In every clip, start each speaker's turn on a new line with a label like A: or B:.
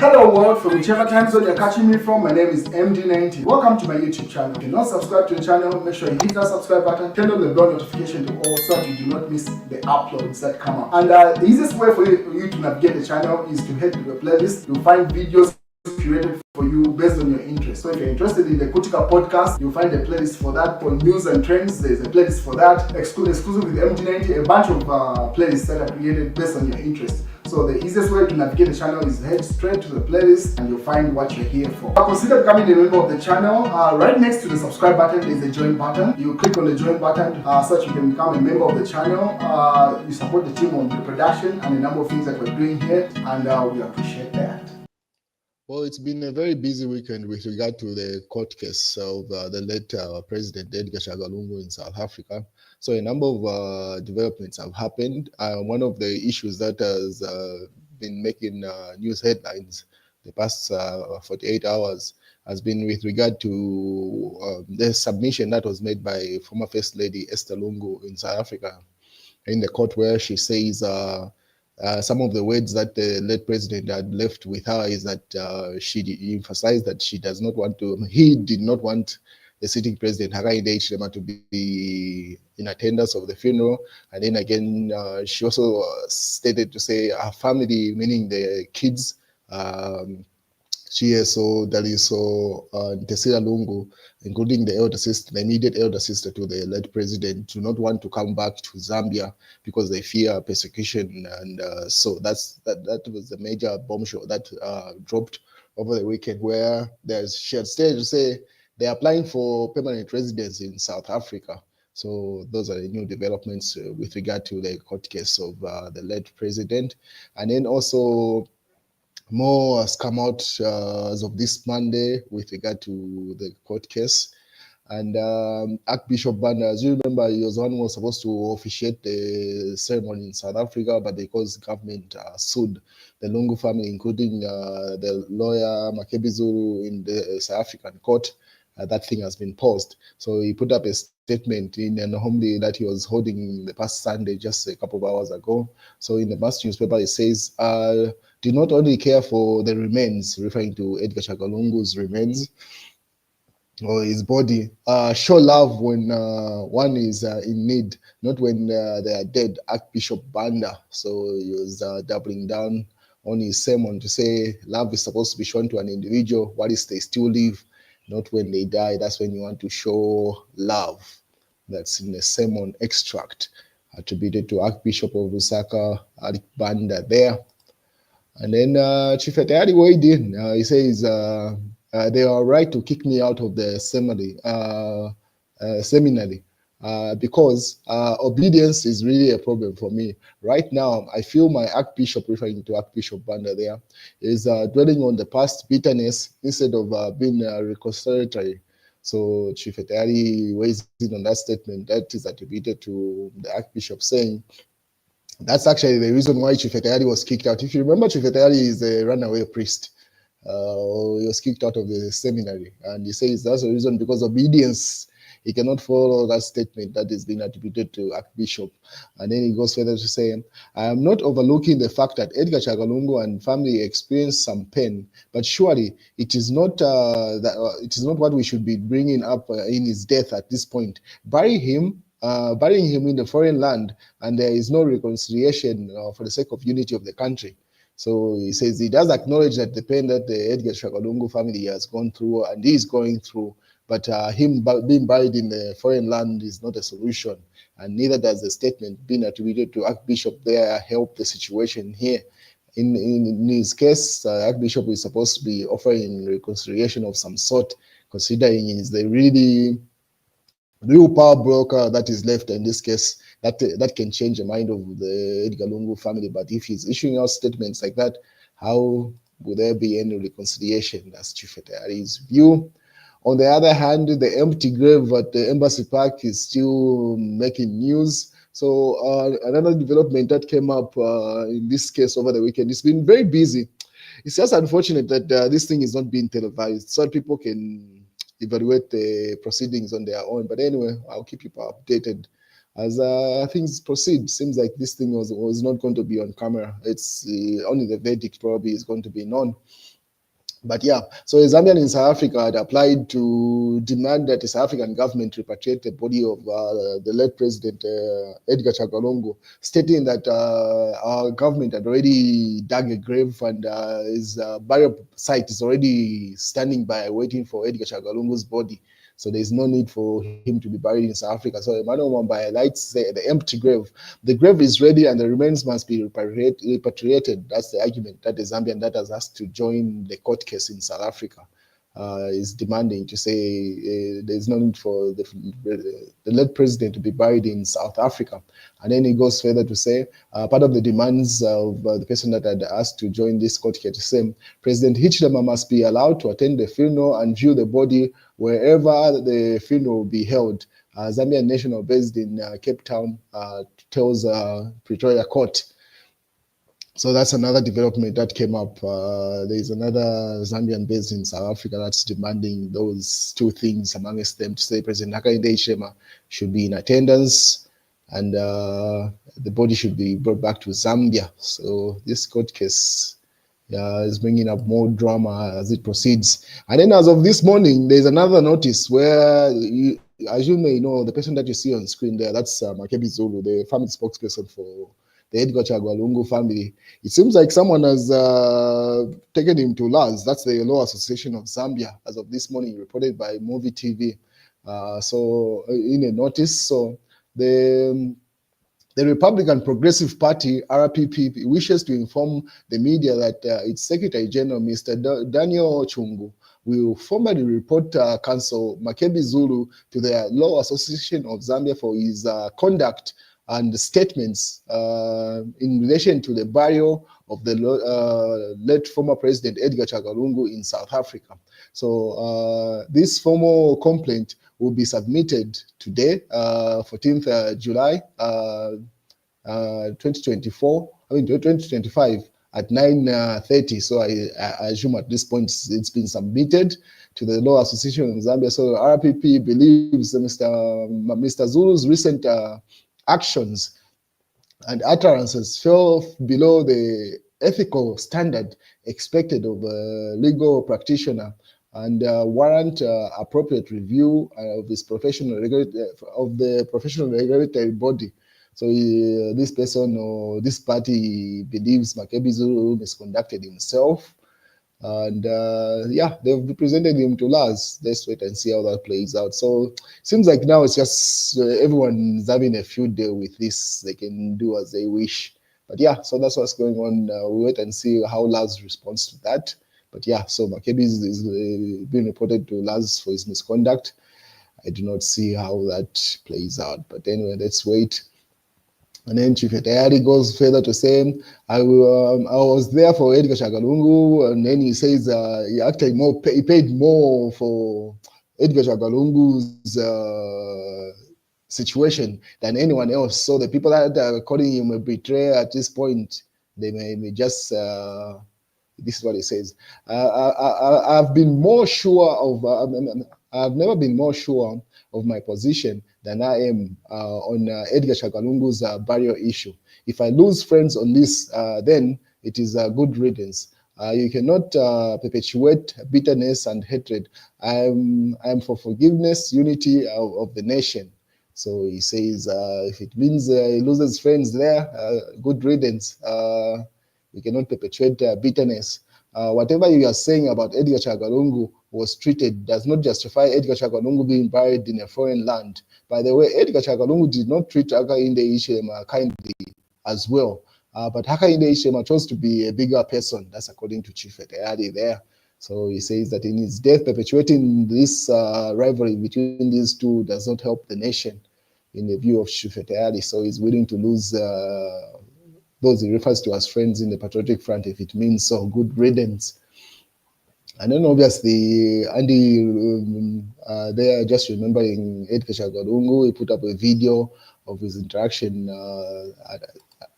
A: Hello world, from whichever time zone you're catching me from, my name is MD90. Welcome to my YouTube channel. If you're not subscribed to the channel, make sure you hit that subscribe button, turn on the bell notification to all so that you do not miss the uploads that come up. And the easiest way for you to navigate the channel is to head to the playlist. You'll find videos curated for you based on your interest. So if you're interested in the Kutika podcast, you'll find a playlist for that. For news and trends, there's a playlist for that. Exclusive with MD90, a bunch of playlists that are created based on your interest. So the easiest way to navigate the channel is head straight to the playlist and you'll find what you're here for. Consider becoming a member of the channel. Right next to the subscribe button is a join button. You click on the join button so that you can become a member of the channel. You support the team on the production and a number of things that we're doing here, and we appreciate that.
B: Well, it's been a very busy weekend with regard to the court case of the late President Edgar Lungu in South Africa. So a number of developments have happened. One of the issues that has been making news headlines the past 48 hours has been with regard to the submission that was made by former First Lady Esther Lungu in South Africa in the court, where she says some of the words that the late president had left with her is that she emphasized that he did not want the sitting president, Hakainde Hichilema, to be in attendance of the funeral. And then again, she also stated to say her family, meaning the kids, Chieso, Daliso, Tesila Lungu, including the elder sister, the immediate elder sister to the late president, do not want to come back to Zambia because they fear persecution. And so that was the major bombshell that dropped over the weekend, where she had stated to say they're applying for permanent residence in South Africa. So those are the new developments with regard to the court case of the late president. And then also more has come out as of this Monday with regard to the court case. And Archbishop Banda, as you remember, he was the one who was supposed to officiate the ceremony in South Africa, but because government sued the Lungu family, including the lawyer Makebizulu in the South African court, that thing has been paused. So he put up a statement in an homily that he was holding the past Sunday, just a couple of hours ago. So in the Mass newspaper, it says, do not only care for the remains, referring to Edgar Lungu's remains or his body, show love when one is in need, not when they are dead. Archbishop Banda. So he was doubling down on his sermon to say love is supposed to be shown to an individual while they still live, not when they die. That's when you want to show love. That's in the sermon extract attributed to Archbishop of Lusaka, Alick Banda there. And then Chief Etayari weighed in. He says they are right to kick me out of the seminary because obedience is really a problem for me. Right now, I feel my Archbishop, referring to Archbishop Banda there, is dwelling on the past bitterness instead of being reconciliatory. So Chief Etayari weighs in on that statement that is attributed to the Archbishop, saying that's actually the reason why Chief Etayari was kicked out. If you remember, Chief Etayari is a runaway priest. He was kicked out of the seminary, and he says that's the reason, because obedience. He cannot follow that statement that is being attributed to Archbishop. And then he goes further to say, I am not overlooking the fact that Edgar Lungu and family experienced some pain, but surely it is not it is not what we should be bringing up in his death at this point. Burying him in the foreign land, and there is no reconciliation for the sake of unity of the country. So he says he does acknowledge that the pain that the Edgar Lungu family has gone through and is going through, but him being buried in the foreign land is not a solution, and neither does the statement being attributed to Archbishop there help the situation here. In his case, Archbishop is supposed to be offering reconciliation of some sort, considering he's the real power broker that is left in this case, that can change the mind of the Edgar Lungu family. But if he's issuing out statements like that, how would there be any reconciliation? That's Chief Etayari's view. On the other hand, the empty grave at the Embassy Park is still making news. So another development that came up in this case over the weekend, it's been very busy. It's just unfortunate that this thing is not being televised so that people can evaluate the proceedings on their own. But anyway, I'll keep you updated as things proceed. Seems like this thing was not going to be on camera. It's only the verdict probably is going to be known. But yeah, so a Zambian in South Africa had applied to demand that the South African government repatriate the body of the late President Edgar Chagwa, stating that our government had already dug a grave and his burial site is already standing by waiting for Edgar Chagwa's body. So there's no need for him to be buried in South Africa. So Emmanuel Mwamba lights the empty grave. The grave is ready and the remains must be repatriated. That's the argument that the Zambian that has asked to join the court case in South Africa is demanding, to say there's no need for the late president to be buried in South Africa. And then he goes further to say, part of the demands of the person that had asked to join this court case is saying, President Hichilema must be allowed to attend the funeral and view the body wherever the funeral will be held. Zambian national based in Cape Town tells Pretoria Court. So that's another development that came up. There's another Zambian based in South Africa that's demanding those two things amongst them, to say President Hakainde Hichilema should be in attendance and the body should be brought back to Zambia. So this court case is bringing up more drama as it proceeds. And then as of this morning, there's another notice where, as you may know, the person that you see on screen there, that's Makebi Zulu, the family spokesperson for the Edgar Chagwa Lungu family. It seems like someone has taken him to LAS. That's the Law Association of Zambia, as of this morning, reported by Movie TV. So in a notice, so the Republican Progressive Party, RPP, wishes to inform the media that its Secretary General, Mr. Daniel Chungu, will formally report Council Makebi Zulu to the Law Association of Zambia for his conduct and statements in relation to the burial of the late former President Edgar Chagwa Lungu in South Africa. So this formal complaint will be submitted today, 14th July 2025 at 9:30. So I assume at this point it's been submitted to the Law Association of Zambia. So RPP believes Mr. Zulu's recent actions and utterances fell below the ethical standard expected of a legal practitioner and warrant appropriate review of his professional regulatory body. So this person or this party believes Makebi Zulu misconducted himself, and yeah, they've represented him to LAS. Let's wait and see how that plays out. So it seems like now it's just everyone's having a feud there with this. They can do as they wish. But yeah, so that's what's going on. We'll wait and see how LAS responds to that. But yeah, so Makebi is being reported to LAS for his misconduct. I do not see how that plays out. But anyway, let's wait. And then Chief Etayari goes further to say, I was there for Edgar Chagwa Lungu, and then he says he actually he paid more for Edgar Chagwa Lungu's situation than anyone else. So the people that are calling him a betrayer at this point, they may just, this is what he says. I've been more sure of, I've never been more sure of my position than I am on Edgar Chagwa Lungu's burial issue. If I lose friends on this, then it is a good riddance. You cannot perpetuate bitterness and hatred. I'm for forgiveness, unity of the nation. So he says, if it means he loses friends there, good riddance. We cannot perpetuate bitterness. Whatever you are saying about Edgar Chagwa Lungu was treated does not justify Edgar Chagwa Lungu being buried in a foreign land. By the way, Edgar Chagwa Lungu did not treat Hakainde Hichilema kindly as well. But Hakainde Hichilema chose to be a bigger person. That's according to Chief Etayari there. So he says that in his death, perpetuating this rivalry between these two does not help the nation in the view of Chief Etayari. So he's willing to lose those he refers to as friends in the Patriotic Front if it means so. Good riddance. And then obviously, Andy, they are just remembering Edgar Chagwa Lungu. He put up a video of his interaction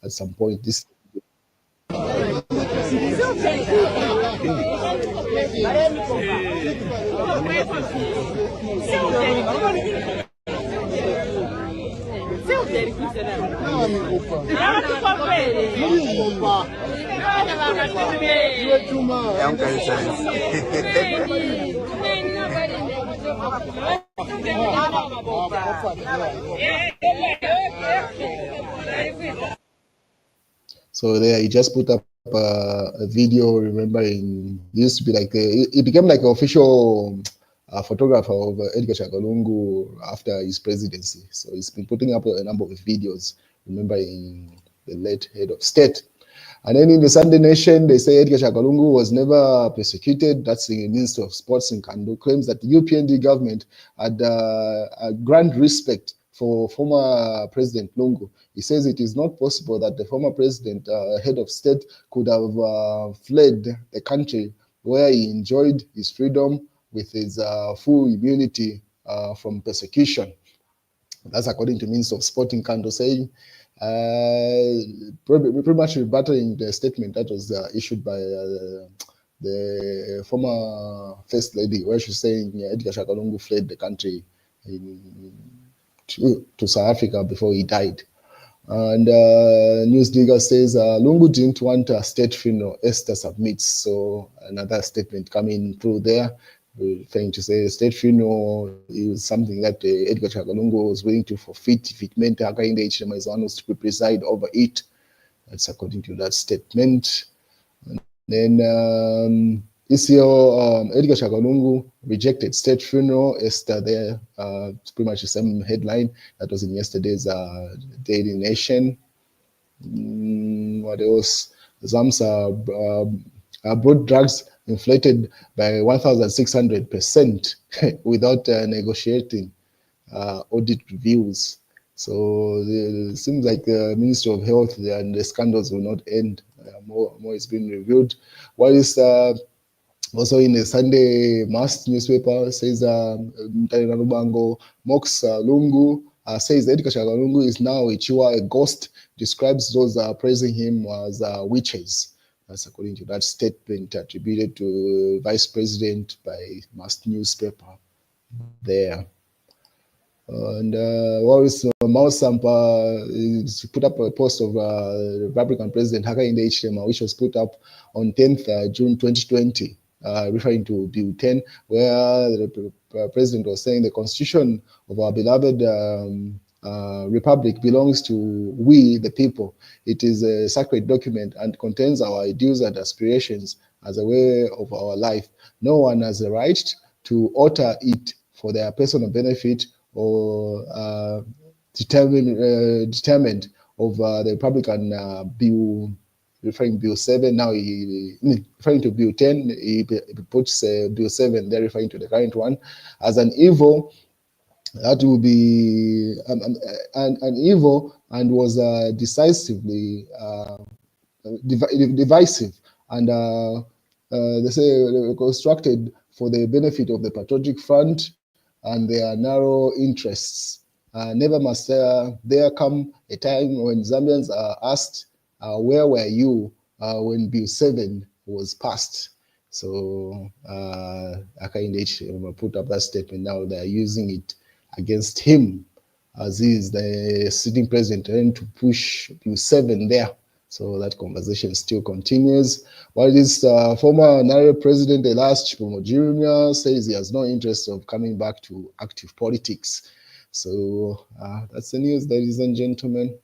B: at some point. This. So there, he just put up a video. Remembering, used to be like it became like an official photographer of Edgar Lungu after his presidency. So he's been putting up a number of videos remembering the late head of state. And then in the Sunday Nation, they say Edgar Lungu was never persecuted. That's the Minister of Sports in Kando, claims that the UPND government had a grand respect for former President Lungu. He says it is not possible that the former president, head of state, could have fled the country where he enjoyed his freedom with his full immunity from persecution. That's according to Minister of Sport in Kando, saying pretty much rebutting the statement that was issued by the former First Lady, where she's saying Edgar Lungu fled the country to South Africa before he died. And Newsdigger says Lungu didn't want a state funeral, Esther submits. So another statement coming through there, referring to say state funeral is something that Edgar Lungu was willing to forfeit if it meant Hakainde Hichilema is one was to preside over it. That's according to that statement. And then Edgar Lungu rejected state funeral. Esther there, it's pretty much the same headline that was in yesterday's Daily Nation. What else? Zamsa brought drugs inflated by 1,600% without negotiating audit reviews. So it seems like the Ministry of Health and the scandals will not end. More is being reviewed. What is also in the Sunday Mass newspaper says Mtali Rubango mocks Lungu, says Edgar Lungu is now a ghost, describes those praising him as witches. That's according to that statement attributed to Vice President by Mass newspaper there. And Wallace Mausampa put up a post of Republican President Hakainde Hichilema, which was put up on 10th June 2020, referring to Bill 10, where the president was saying the constitution of our beloved republic belongs to we, the people. It is a sacred document and contains our ideals and aspirations as a way of our life. No one has the right to alter it for their personal benefit or determined of the Republican Bill, referring Bill 7. Now referring to Bill 10, he puts Bill 7 there, referring to the current one, as an evil that will be an evil and was decisively divisive and they say constructed for the benefit of the Patriotic Front and their narrow interests. Never must there come a time when Zambians are asked, where were you when Bill 7 was passed? So Hakainde Hichilema put up that statement. Now they are using it against him, as he is the sitting president, and to push Bill 7 there. So that conversation still continues. While this former Nare president, Elias Chipomo Jr., says he has no interest of coming back to active politics. So that's the news, ladies and gentlemen.